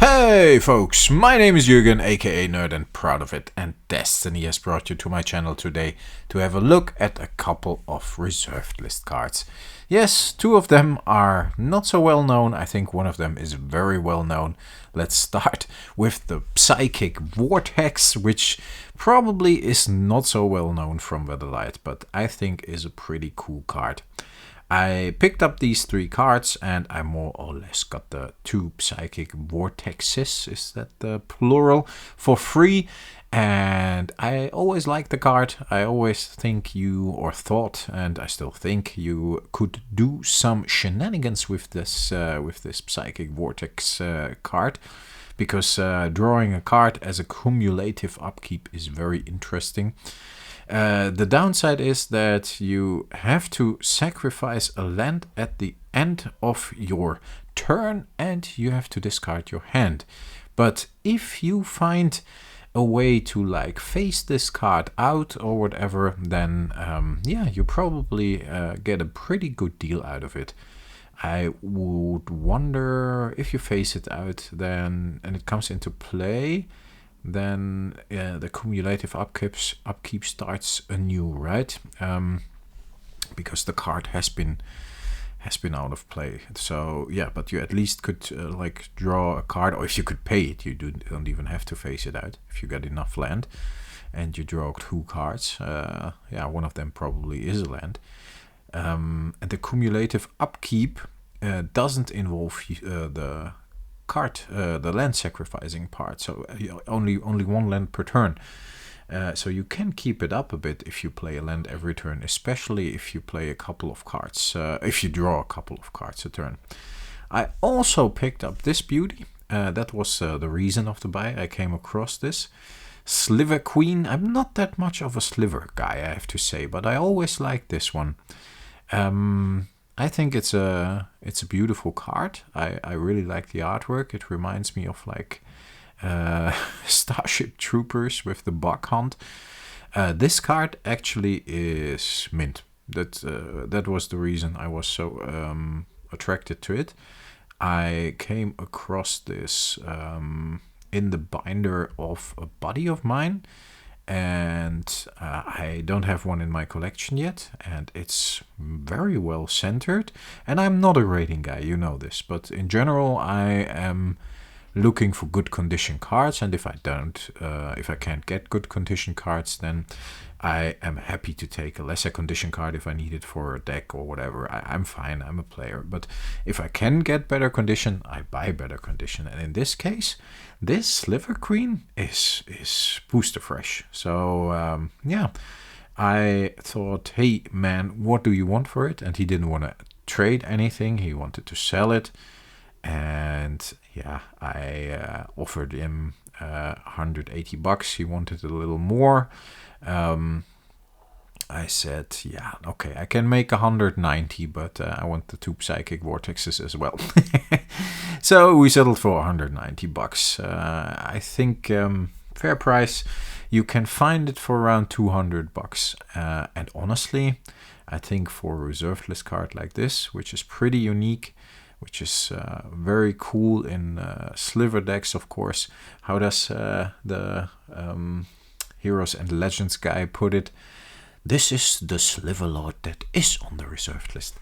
Hey folks, my name is Jürgen, aka Nerd and Proud of It, and Destiny has brought you to my channel today to have a look at a couple of reserved list cards. Yes, two of them are not so well known. I think one of them is very well known. Let's start with the Psychic Vortex, which probably is not so well known from Weatherlight, but I think is a pretty cool card. I picked up these three cards and I more or less got the two Psychic Vortexes, is that the plural, for free. And I always liked the card. I always think thought, and I still think you could do some shenanigans with this Psychic Vortex card. Because drawing a card as a cumulative upkeep is very interesting. The downside is that you have to sacrifice a land at the end of your turn and you have to discard your hand. But if you find a way to like face this card out or whatever, then you probably get a pretty good deal out of it. I would wonder if you face it out then and it comes into play, then the cumulative upkeep starts anew, right? Because the card has been out of play. So yeah, but you at least could like draw a card, or if you could pay it, you don't even have to face it out. If you get enough land and you draw two cards, one of them probably is a land. And the cumulative upkeep doesn't involve the land sacrificing part, so only one land per turn. So you can keep it up a bit if you play a land every turn, especially if you play a couple of cards, if you draw a couple of cards a turn. I also picked up this beauty. That was the reason of the buy. I came across this Sliver Queen. I'm not that much of a Sliver guy, I have to say, but I always liked this one. I think it's a beautiful card. I really like the artwork. It reminds me of like Starship Troopers with the Bug Hunt. This card actually is mint. That was the reason I was so attracted to it. I came across this in the binder of a buddy of mine. And I don't have one in my collection yet, and it's very well centered. And I'm not a rating guy, you know this, but in general I am looking for good condition cards, and if I can't get good condition cards, then I am happy to take a lesser condition card if I need it for a deck or whatever. I'm fine, I'm a player. But if I can get better condition, I buy better condition. And in this case, this Sliver Queen is booster fresh. So I thought, hey man, what do you want for it? And he didn't want to trade anything. He wanted to sell it. And yeah, I offered him $180. He wanted a little more. I said, yeah, okay, I can make 190, but I want the two Psychic Vortexes as well. So we settled for $190. I think fair price. You can find it for around $200. And honestly, I think for a reserved list card like this, which is pretty unique, which is very cool in Sliver decks, of course. How does the Heroes and Legends guy put it? This is the Sliver Lord that is on the reserved list.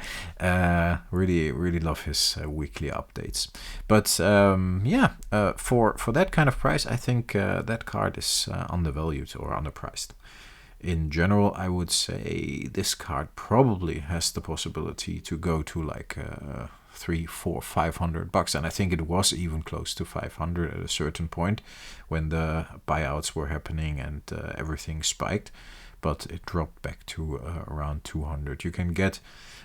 Really love his weekly updates. But for that kind of price, I think that card is undervalued or underpriced. In general, I would say this card probably has the possibility to go to like $300, $400, $500, and I think it was even close to 500 at a certain point when the buyouts were happening and everything spiked. But it dropped back to around 200. You can get,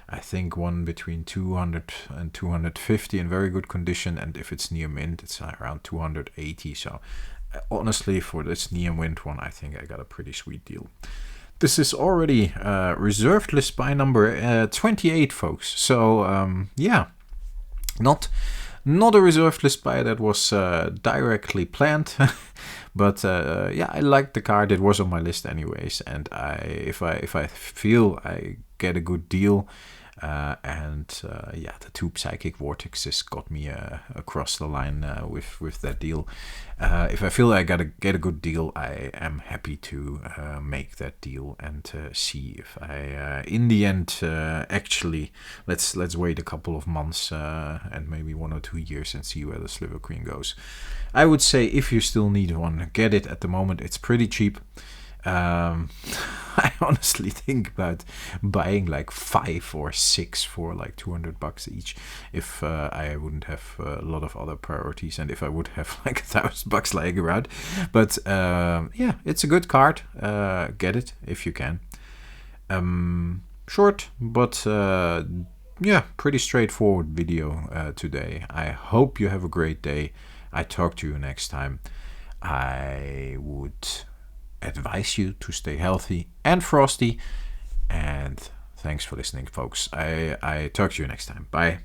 I think, one between 200 and 250 in very good condition, and if it's near mint, it's around 280. So honestly, for this near mint one, I think I got a pretty sweet deal. This is already reserved list buy number 28, folks. So not a reserved list buy that was directly planned. But I liked the card. It was on my list anyways, and if I feel I get a good deal, Yeah, the two Psychic Vortexes got me across the line with that deal. If I feel I gotta get a good deal, I am happy to make that deal and see if I, in the end, actually, let's wait a couple of months and maybe 1 or 2 years and see where the Sliver Queen goes. I would say if you still need one, get it. At the moment, it's pretty cheap. I honestly think about buying like 5 or 6 for like $200 each if I wouldn't have a lot of other priorities and if I would have like $1,000 lying around. But yeah, it's a good card. Get it if you can. Short, but yeah, pretty straightforward video today. I hope you have a great day. I talk to you next time. I would advise you to stay healthy and frosty, and thanks for listening, folks. I talk to you next time. Bye.